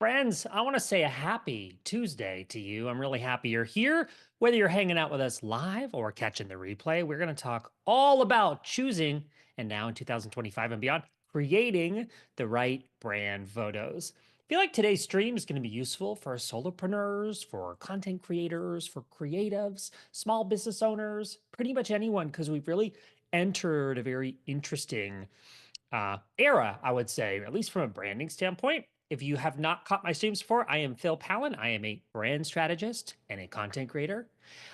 Friends, I want to say a happy Tuesday to you. I'm really happy you're here. Whether you're hanging out with us live or catching the replay, we're going to talk all about choosing, and now in 2025 and beyond, creating the right brand photos. I feel like today's stream is going to be useful for solopreneurs, for content creators, for creatives, small business owners, pretty much anyone, because we've really entered a very interesting era, I would say, at least from a branding standpoint. If you have not caught my streams before, I am Phil Pallen. I am a brand strategist and a content creator.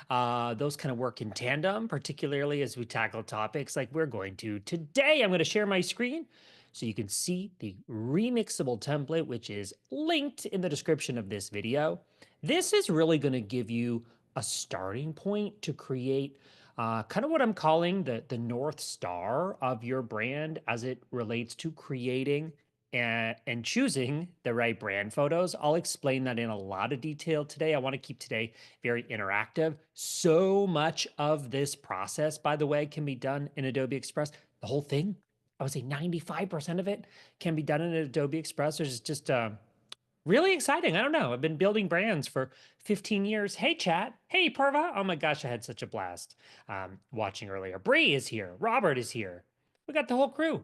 Those kind of work in tandem, particularly as we tackle topics like we're going to today. I'm going to share my screen so you can see the remixable template, which is linked in the description of this video. This is really going to give you a starting point to create kind of what I'm calling the North Star of your brand as it relates to creating and choosing the right brand photos. I'll explain that in a lot of detail today. I want to keep today very interactive. So much of this process, by the way, can be done in Adobe Express. The whole thing, I would say 95% of it can be done in Adobe Express. There's just really exciting. I don't know. I've been building brands for 15 years. Hey, chat. Hey, Parva. Oh my gosh, I had such a blast watching earlier. Bree is here. Robert is here. We got the whole crew.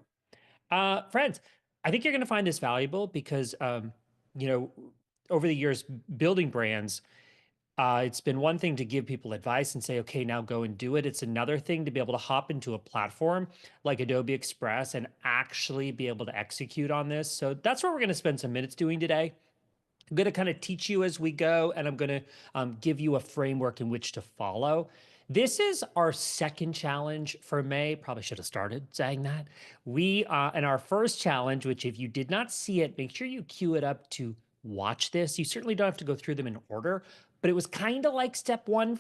Friends, I think you're going to find this valuable because, you know, over the years, building brands, it's been one thing to give people advice and say, okay, now go and do it. It's another thing to be able to hop into a platform like Adobe Express and actually be able to execute on this. So that's what we're going to spend some minutes doing today. I'm going to kind of teach you as we go, and I'm going to give you a framework in which to follow. This is our second challenge for May. Probably should have started saying that. In our first challenge, which if you did not see it, make sure you queue it up to watch this. You certainly don't have to go through them in order, but it was kind of like step one,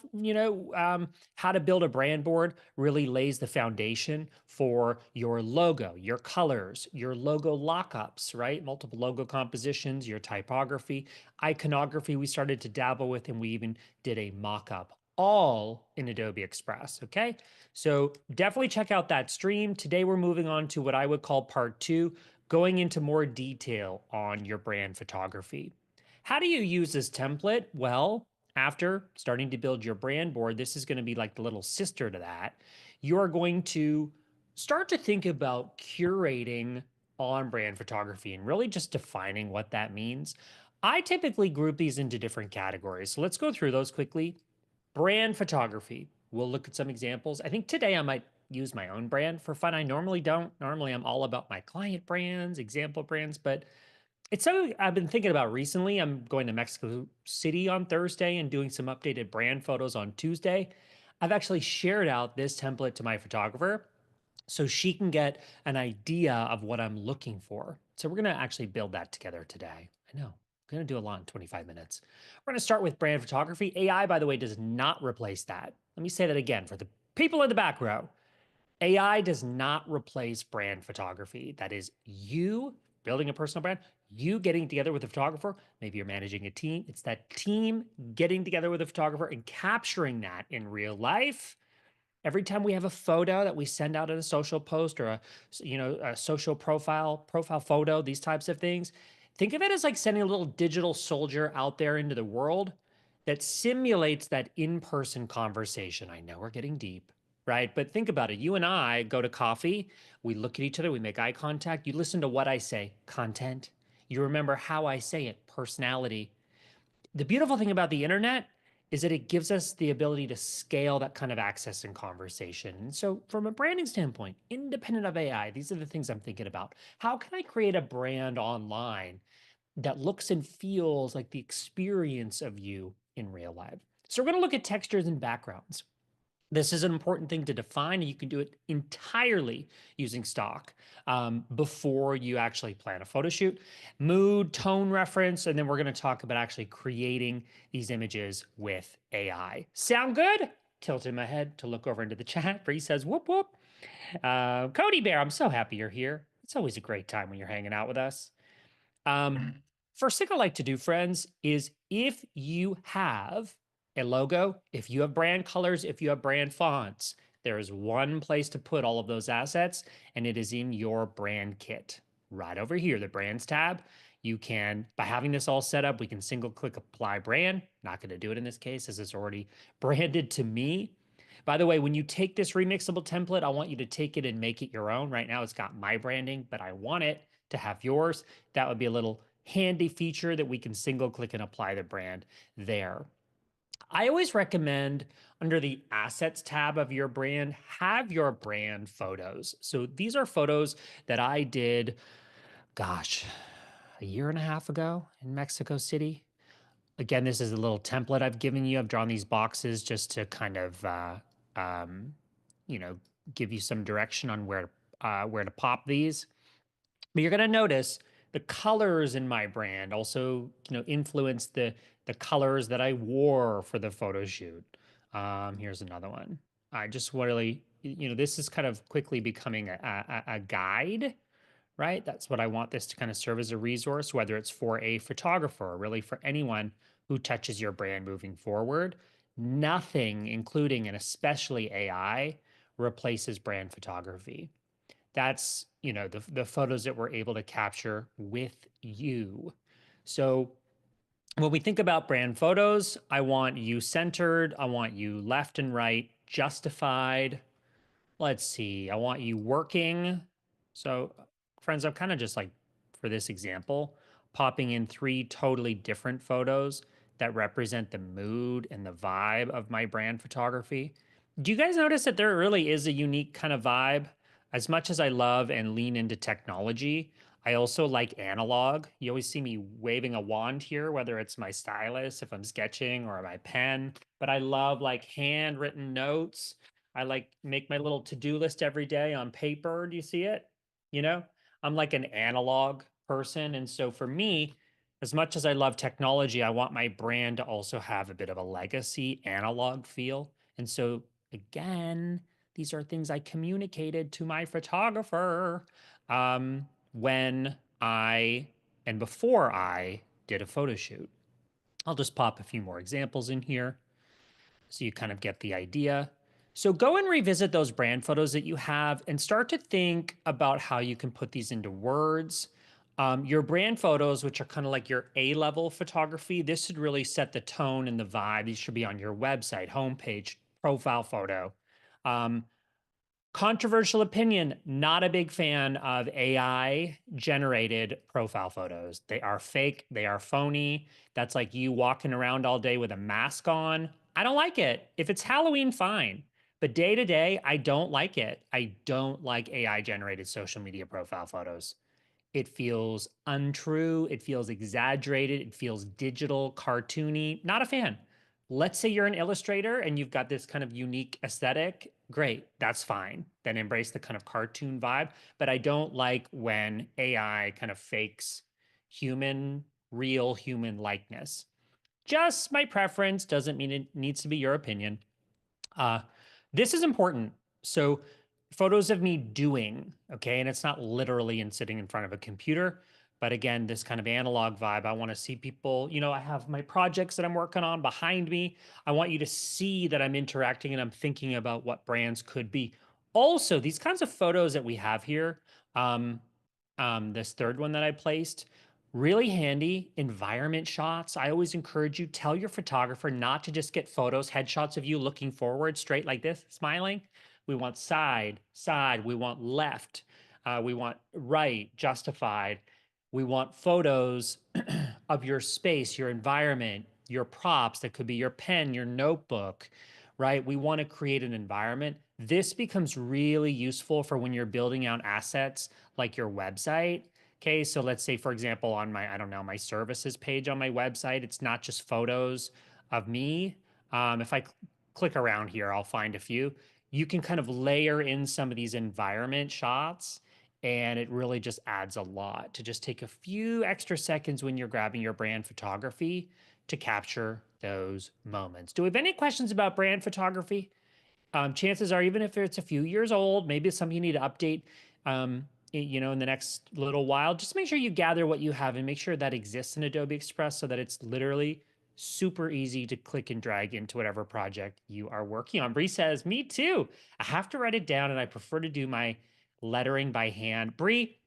how to build a brand board really lays the foundation for your logo, your colors, your logo lockups, right? Multiple logo compositions, your typography, iconography we started to dabble with, and we even did a mock-up all in Adobe Express, okay? So definitely check out that stream. Today we're moving on to what I would call part two, going into more detail on your brand photography. How do you use this template? Well, after starting to build your brand board, this is going to be like the little sister to that. You're going to start to think about curating on brand photography and really just defining what that means. I typically group these into different categories. So let's go through those quickly. Brand photography. We'll look at some examples. I think today I might use my own brand for fun. I normally don't. Normally I'm all about my client brands, example brands, but it's something I've been thinking about recently. I'm going to Mexico City on Thursday and doing some updated brand photos on Tuesday. I've actually shared out this template to my photographer so she can get an idea of what I'm looking for. So we're going to actually build that together today. I know. I'm going to do a lot in 25 minutes. We're going to start with brand photography. AI, by the way, does not replace that. Let me say that again for the people in the back row. AI does not replace brand photography. That is you building a personal brand, you getting together with a photographer. Maybe you're managing a team. It's that team getting together with a photographer and capturing that in real life. Every time we have a photo that we send out in a social post or a social profile photo, these types of things, think of it as like sending a little digital soldier out there into the world that simulates that in-person conversation. I know we're getting deep, right? But think about it. You and I go to coffee, we look at each other, we make eye contact, you listen to what I say, content. You remember how I say it, personality. The beautiful thing about the internet is that it gives us the ability to scale that kind of access and conversation. And so, from a branding standpoint, independent of AI, these are the things I'm thinking about. How can I create a brand online that looks and feels like the experience of you in real life? So, we're going to look at textures and backgrounds. This is an important thing to define, and you can do it entirely using stock before you actually plan a photo shoot. Mood, tone reference, and then we're going to talk about actually creating these images with AI. Sound good? Tilting my head to look over into the chat. Bree says, whoop, whoop. Cody Bear, I'm so happy you're here. It's always a great time when you're hanging out with us. First thing I like to do, friends, is if you have a logo, if you have brand colors, if you have brand fonts, there is one place to put all of those assets, and it is in your brand kit. Right over here, the brands tab. You can, by having this all set up, we can single click apply brand. Not going to do it in this case as it's already branded to me. By the way, when you take this remixable template, I want you to take it and make it your own. Right now it's got my branding, but I want it to have yours. That would be a little handy feature that we can single click and apply the brand there. I always recommend under the assets tab of your brand, have your brand photos. So these are photos that I did, gosh, a year and a half ago in Mexico City. Again, this is a little template I've given you. I've drawn these boxes just to kind of, um, you know, give you some direction on where to pop these. But you're going to notice the colors in my brand also, influence the colors that I wore for the photo shoot. Here's another one. I just really, this is kind of quickly becoming a guide, right? That's what I want this to kind of serve as a resource, whether it's for a photographer or really for anyone who touches your brand moving forward. Nothing, including and especially AI, replaces brand photography. That's, the photos that we're able to capture with you. So when we think about brand photos, I want you centered, I want you left and right, justified. Let's see, I want you working. So, friends, I'm kind of just like, for this example, popping in three totally different photos that represent the mood and the vibe of my brand photography. Do you guys notice that there really is a unique kind of vibe? As much as I love and lean into technology, I also like analog. You always see me waving a wand here, whether it's my stylus, if I'm sketching, or my pen, but I love like handwritten notes. I like make my little to-do list every day on paper. Do you see it? You know, I'm like an analog person. And so for me, as much as I love technology, I want my brand to also have a bit of a legacy analog feel. And so again, these are things I communicated to my photographer when I and before I did a photo shoot. I'll just pop a few more examples in here so you kind of get the idea. So go and revisit those brand photos that you have and start to think about how you can put these into words. Your brand photos, which are kind of like your A-level photography, this should really set the tone and the vibe. These should be on your website, homepage, profile photo. Um, Controversial opinion, not a big fan of AI generated profile photos. They are fake, they are phony. That's like you walking around all day with a mask on. I don't like it. If it's Halloween, fine. But day to day, I don't like it. I don't like AI generated social media profile photos. It feels untrue. It feels exaggerated. It feels digital, cartoony. Not a fan. Let's say you're an illustrator and you've got this kind of unique aesthetic. Great. That's fine. Then embrace the kind of cartoon vibe. But I don't like when AI kind of fakes human, real human likeness. Just my preference doesn't mean it needs to be your opinion. Uh, this is important. So, photos of me doing, okay, and it's not literally in sitting in front of a computer, but again, this kind of analog vibe. I want to see people, I have my projects that I'm working on behind me. I want you to see that I'm interacting and I'm thinking about what brands could be. Also, these kinds of photos that we have here, um, this third one that I placed, really handy environment shots. I always encourage you, tell your photographer not to just get photos, headshots of you looking forward straight like this, smiling. We want side, side. We want left. We want right, justified. We want photos of your space, your environment, your props. That could be your pen, your notebook, right? We want to create an environment. This becomes really useful for when you're building out assets like your website. Okay, so let's say, for example, on my, I don't know, my services page on my website, it's not just photos of me. If I click around here, I'll find a few. You can kind of layer in some of these environment shots, and it really just adds a lot to just take a few extra seconds when you're grabbing your brand photography to capture those moments. Do we have any questions about brand photography? Chances are, even if it's a few years old, maybe it's something you need to update, in the next little while. Just make sure you gather what you have and make sure that exists in Adobe Express so that it's literally super easy to click and drag into whatever project you are working on. Bree says, me too. I have to write it down and I prefer to do my lettering by hand. Bree,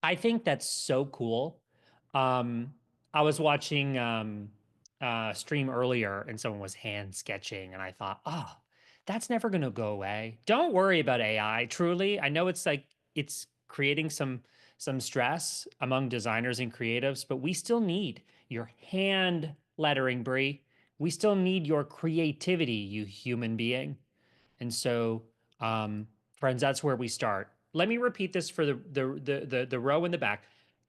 I think that's so cool. Um, I was watching stream earlier and someone was hand sketching, and I thought, oh, that's never going to go away. Don't worry about AI. Truly, I know it's like it's creating some stress among designers and creatives, but we still need your hand lettering, Brie. We still need your creativity, you human being. And so, friends, that's where we start. Let me repeat this for the row in the back.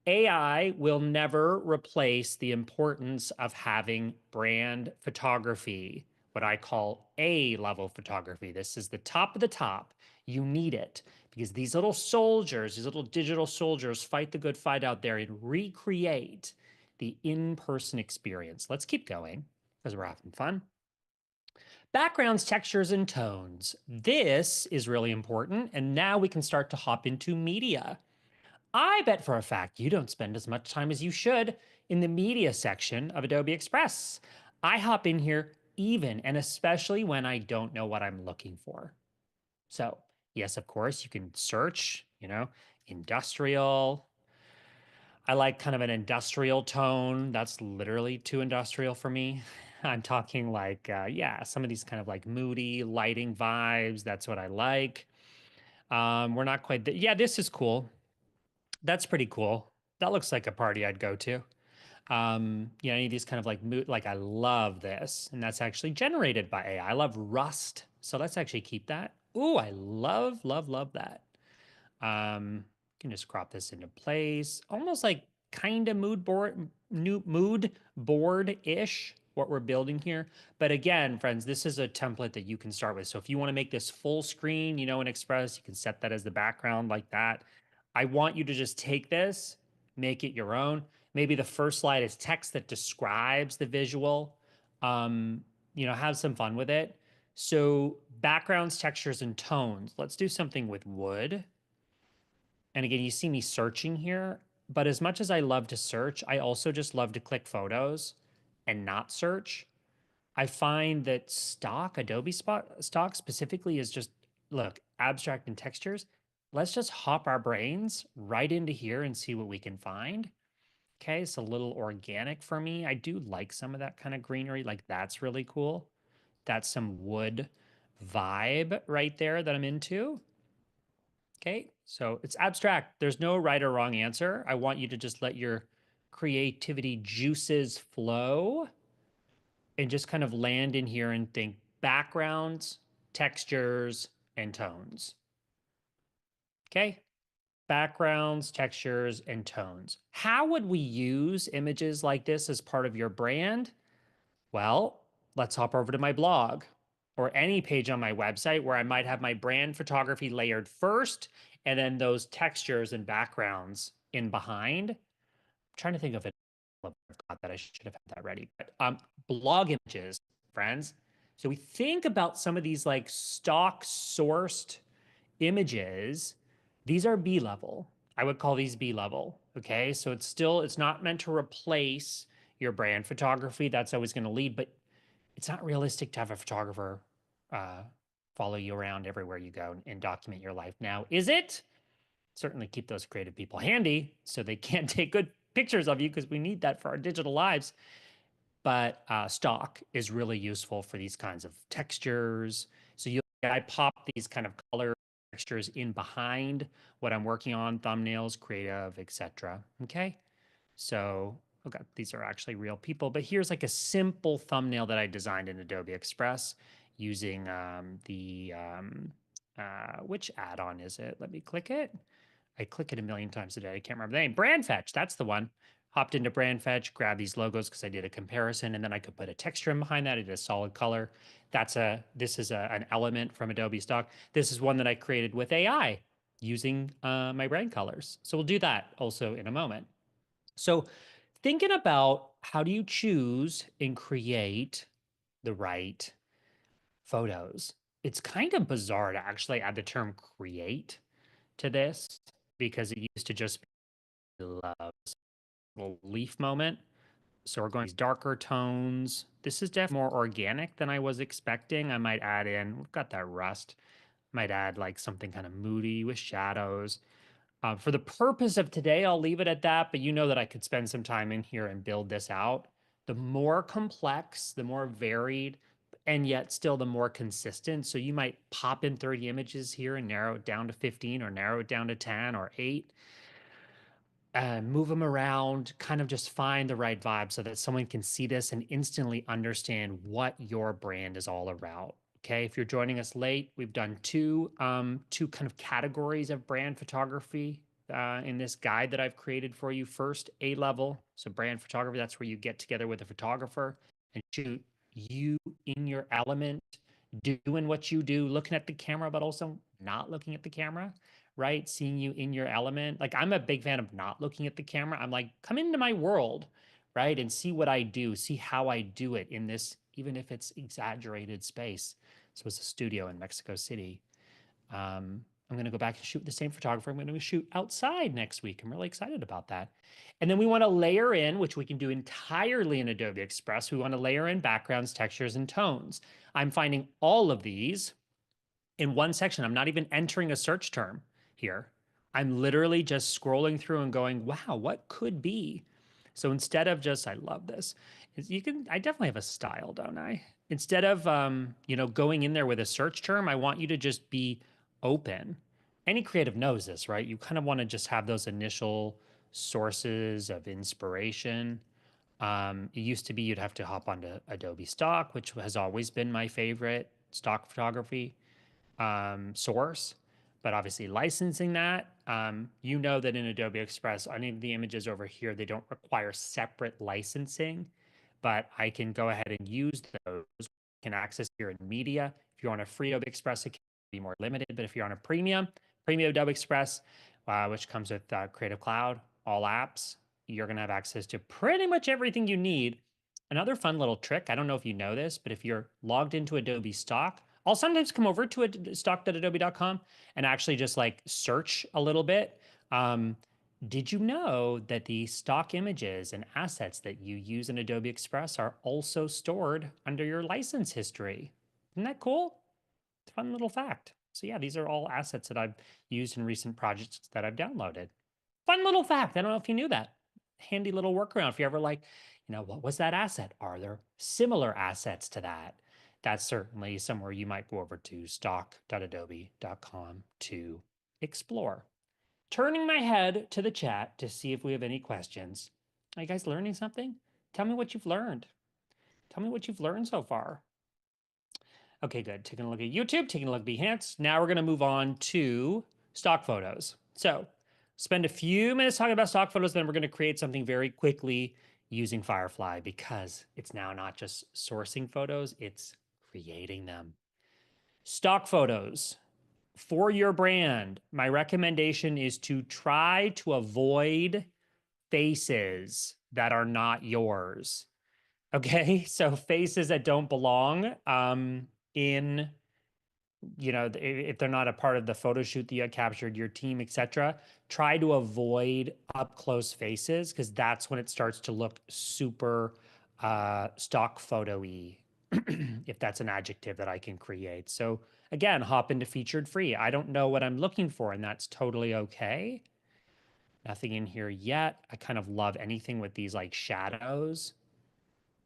AI will never replace the importance of having brand photography, what I call A level photography. This is the top of the top. You need it because these little soldiers, these little digital soldiers, fight the good fight out there and recreate the in person experience. Let's keep going because we're having fun. Backgrounds, textures, and tones. This is really important. And now we can start to hop into media. I bet for a fact you don't spend as much time as you should in the media section of Adobe Express. I hop in here even and especially when I don't know what I'm looking for. So, yes, of course, you can search, industrial. I like kind of an industrial tone. That's literally too industrial for me. I'm talking like, yeah, some of these kind of like moody lighting vibes. That's what I like. We're not quite, yeah, this is cool. That's pretty cool. That looks like a party I'd go to. Any of these kind of like mood, like I love this. And that's actually generated by AI. I love Rust. So let's actually keep that. Ooh, I love, love, love that. You can just crop this into place, almost like kind of mood board-ish, what we're building here. But again, friends, this is a template that you can start with. So if you want to make this full screen, in Express, you can set that as the background like that. I want you to just take this, make it your own. Maybe the first slide is text that describes the visual. Have some fun with it. So backgrounds, textures, and tones. Let's do something with wood. And again, you see me searching here, but as much as I love to search, I also just love to click photos and not search. I find that stock specifically is just, look, abstract and textures. Let's just hop our brains right into here and see what we can find. Okay, it's a little organic for me. I do like some of that kind of greenery. Like that's really cool. That's some wood vibe right there that I'm into. Okay, so it's abstract. There's no right or wrong answer. I want you to just let your creativity juices flow and just kind of land in here and think backgrounds, textures, and tones. Okay, backgrounds, textures, and tones. How would we use images like this as part of your brand? Well, let's hop over to my blog or any page on my website where I might have my brand photography layered first and then those textures and backgrounds in behind. I'm trying to think of it. I forgot that I should have had that ready. But blog images, friends. So we think about some of these like stock sourced images. These are B level. I would call these B level. Okay. So it's not meant to replace your brand photography. That's always going to lead, but it's not realistic to have a photographer uh, follow you around everywhere you go and document your life now, is it? Certainly keep those creative people handy so they can take good pictures of you because we need that for our digital lives. But stock is really useful for these kinds of textures. So I pop these kind of color textures in behind what I'm working on, thumbnails, creative, etc. Okay. So, okay, these are actually real people, but here's like a simple thumbnail that I designed in Adobe Express using which add-on is it? Let me click it. I click it a million times a day. I can't remember the name. Brand Fetch, that's the one. Hopped into Brand Fetch, grabbed these logos because I did a comparison, and then I could put a texture in behind that. I did a solid color. This is an element from Adobe Stock. This is one that I created with AI using my brand colors. So we'll do that also in a moment. So thinking about how do you choose and create the right photos? It's kind of bizarre to actually add the term create to this because it used to just be a little leaf moment. So we're going these darker tones. This is definitely more organic than I was expecting. I might add in, we've got that rust. Might add like something kind of moody with shadows. For the purpose of today, I'll leave it at that, but you know that I could spend some time in here and build this out. The more complex, the more varied, and yet still the more consistent. So you might pop in 30 images here and narrow it down to 15 or narrow it down to 10 or 8. Move them around, kind of just find the right vibe so that someone can see this and instantly understand what your brand is all about. Okay, if you're joining us late, we've done two kind of categories of brand photography in this guide that I've created for you. First, A level, so brand photography. That's where you get together with a photographer and shoot you in your element, doing what you do, looking at the camera, but also not looking at the camera, right? Seeing you in your element. Like I'm a big fan of not looking at the camera. I'm like, come into my world, right? And see what I do, see how I do it in this, even if it's exaggerated space. So it's a studio in Mexico City. I'm going to go back and shoot the same photographer. I'm going to shoot outside next week. I'm really excited about that. And then we want to layer in, which we can do entirely in Adobe Express. We want to layer in backgrounds, textures, and tones. I'm finding all of these in one section. I'm not even entering a search term here. I'm literally just scrolling through and going, wow, what could be? So instead of just, I love this. I definitely have a style, don't I? Instead of, going in there with a search term, I want you to just be open. Any creative knows this, right? You kind of want to just have those initial sources of inspiration. It used to be you'd have to hop onto Adobe Stock, which has always been my favorite stock photography source, but obviously licensing that, you know that in Adobe Express, any of the images over here, they don't require separate licensing, but I can go ahead and use those. You can access here in media. If you're on a free Adobe Express account, it'll be more limited, but if you're on a premium Adobe Express, which comes with Creative Cloud, all apps, you're going to have access to pretty much everything you need. Another fun little trick, I don't know if you know this, but if you're logged into Adobe Stock, I'll sometimes come over to stock.adobe.com and actually just like search a little bit. Um, did you know that the stock images and assets that you use in Adobe Express are also stored under your license history? Isn't that cool? It's a fun little fact. So yeah, these are all assets that I've used in recent projects that I've downloaded. Fun little fact. I don't know if you knew that. Handy little workaround. If you're ever like, what was that asset? Are there similar assets to that? That's certainly somewhere you might go over to stock.adobe.com to explore. Turning my head to the chat to see if we have any questions. Are you guys learning something? Tell me what you've learned. Tell me what you've learned so far. Okay, good. Taking a look at YouTube, taking a look at Behance. Now we're going to move on to stock photos. So spend a few minutes talking about stock photos, then we're going to create something very quickly using Firefly because it's now not just sourcing photos, it's creating them. Stock photos for your brand. My recommendation is to try to avoid faces that are not yours. Okay, so faces that don't belong in, if they're not a part of the photo shoot that you had captured, your team, etc. Try to avoid up close faces because that's when it starts to look super stock photo-y, if that's an adjective that I can create. So again, hop into featured free. I don't know what I'm looking for, and that's totally okay. Nothing in here yet. I kind of love anything with these like shadows.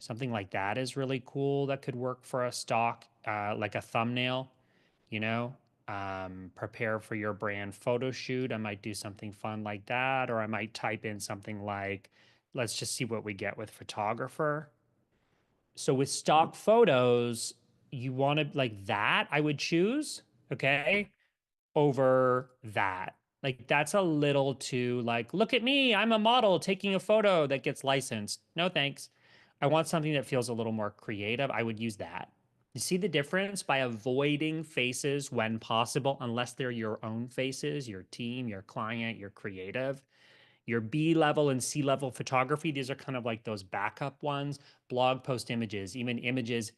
Something like that is really cool that could work for a stock, like a thumbnail, you know, prepare for your brand photo shoot. I might do something fun like that, or I might type in something like, let's just see what we get with photographer. So with stock photos, you want to like that, I would choose, okay, over that. Like that's a little too like, look at me, I'm a model taking a photo that gets licensed. No thanks. I want something that feels a little more creative. I would use that. You see the difference by avoiding faces when possible, unless they're your own faces, your team, your client, your creative. Your B level and C level photography, these are kind of like those backup ones, blog post images, even images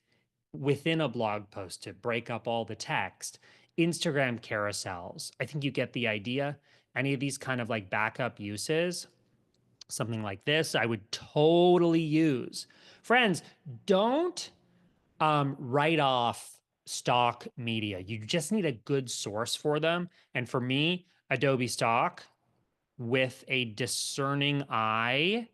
within a blog post to break up all the text, Instagram carousels. I think you get the idea. Any of these kind of like backup uses, something like this, I would totally use. Friends, don't write off stock media. You just need a good source for them. And for me, Adobe Stock with a discerning eye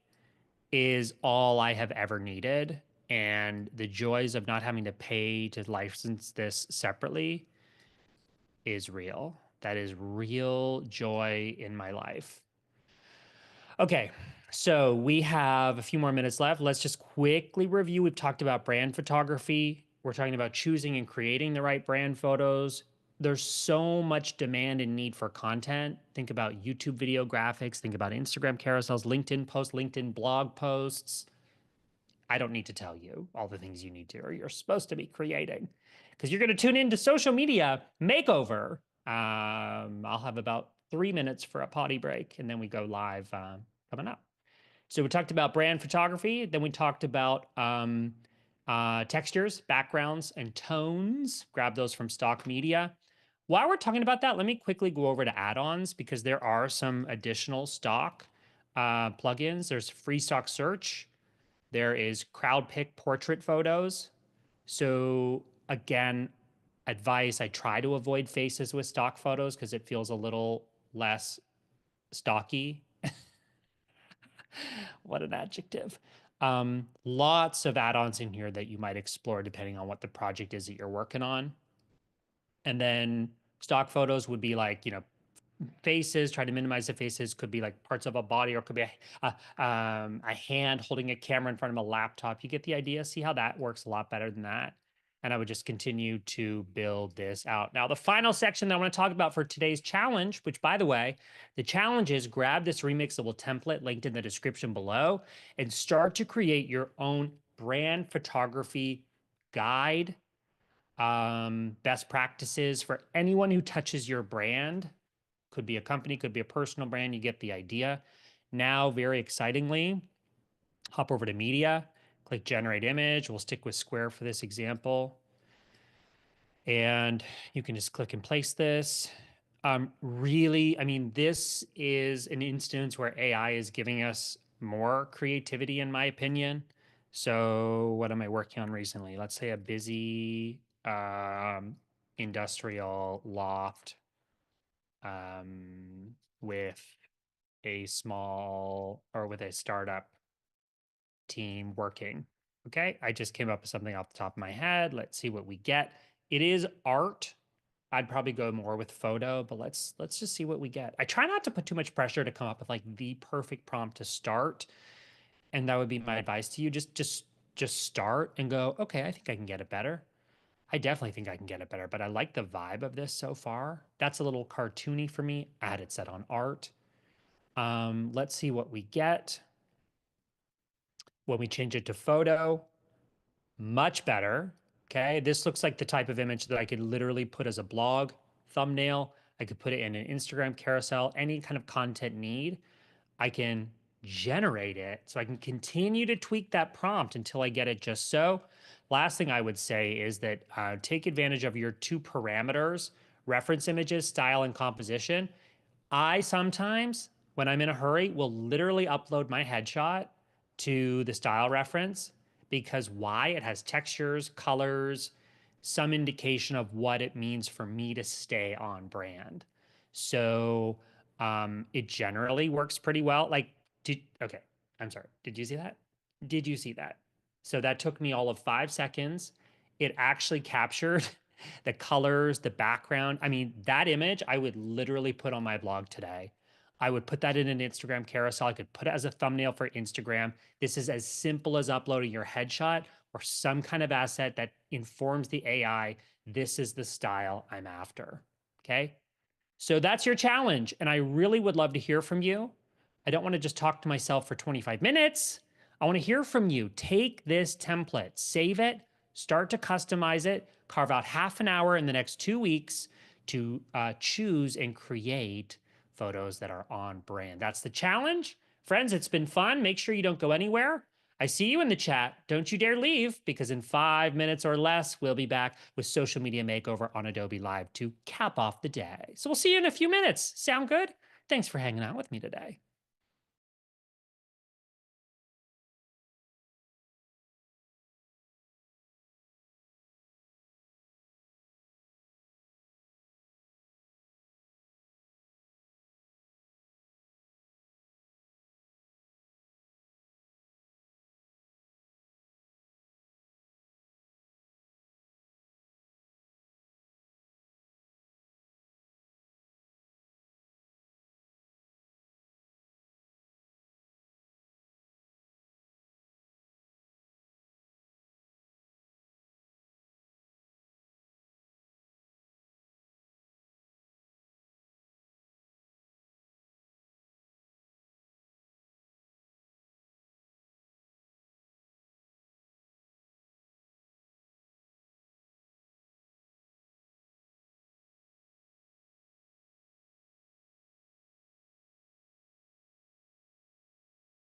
is all I have ever needed. And the joys of not having to pay to license this separately is real. That is real joy in my life. Okay, so we have a few more minutes left. Let's just quickly review. We've talked about brand photography. We're talking about choosing and creating the right brand photos. There's so much demand and need for content. Think about YouTube video graphics, think about Instagram carousels, LinkedIn posts, LinkedIn blog posts. I don't need to tell you all the things you need to or you're supposed to be creating because you're going to tune into social media makeover. I'll have about 3 minutes for a potty break and then we go live coming up. So we talked about brand photography. Then we talked about textures, backgrounds, and tones. Grab those from stock media. While we're talking about that, let me quickly go over to add-ons because there are some additional stock plugins. There's free stock search. There is crowd pick portrait photos. So again, advice, I try to avoid faces with stock photos because it feels a little less stocky. What an adjective. Lots of add-ons in here that you might explore depending on what the project is that you're working on. And then stock photos would be like, faces, try to minimize the faces, could be like parts of a body or could be a hand holding a camera in front of a laptop. You get the idea. See how that works a lot better than that. And I would just continue to build this out. Now, the final section that I want to talk about for today's challenge, which by the way, the challenge is grab this remixable template linked in the description below and start to create your own brand photography guide, best practices for anyone who touches your brand. Could be a company, could be a personal brand. You get the idea. Now, very excitingly, hop over to media, click generate image. We'll stick with Square for this example. And you can just click and place this. Really, I mean, this is an instance where AI is giving us more creativity, in my opinion. So what am I working on recently? Let's say a busy industrial loft with a small or with a startup team working. Okay, I just came up with something off the top of my head. Let's see what we get. It is art. I'd probably go more with photo, but let's just see what we get. I try not to put too much pressure to come up with like the perfect prompt to start, and that would be my advice to you. Just start and go, okay, I think I can get it better. I definitely think I can get it better, but I like the vibe of this so far. That's a little cartoony for me. I had it set on art. Let's see what we get. When we change it to photo, much better. Okay, this looks like the type of image that I could literally put as a blog thumbnail. I could put it in an Instagram carousel, any kind of content need. I can generate it so I can continue to tweak that prompt until I get it just so. Last thing I would say is that take advantage of your two parameters, reference images, style, and composition. I sometimes, when I'm in a hurry, will literally upload my headshot to the style reference because why? It has textures, colors, some indication of what it means for me to stay on brand. So it generally works pretty well. Like, okay, I'm sorry. Did you see that? Did you see that? So that took me all of 5 seconds. It actually captured the colors, the background. I mean, that image I would literally put on my blog today. I would put that in an Instagram carousel. I could put it as a thumbnail for Instagram. This is as simple as uploading your headshot or some kind of asset that informs the AI. This is the style I'm after. Okay. So that's your challenge. And I really would love to hear from you. I don't want to just talk to myself for 25 minutes. I want to hear from you. Take this template, save it, start to customize it, carve out half an hour in the next 2 weeks to choose and create photos that are on brand. That's the challenge. Friends, it's been fun. Make sure you don't go anywhere. I see you in the chat. Don't you dare leave because in 5 minutes or less, we'll be back with Social Media Makeover on Adobe Live to cap off the day. So we'll see you in a few minutes. Sound good? Thanks for hanging out with me today.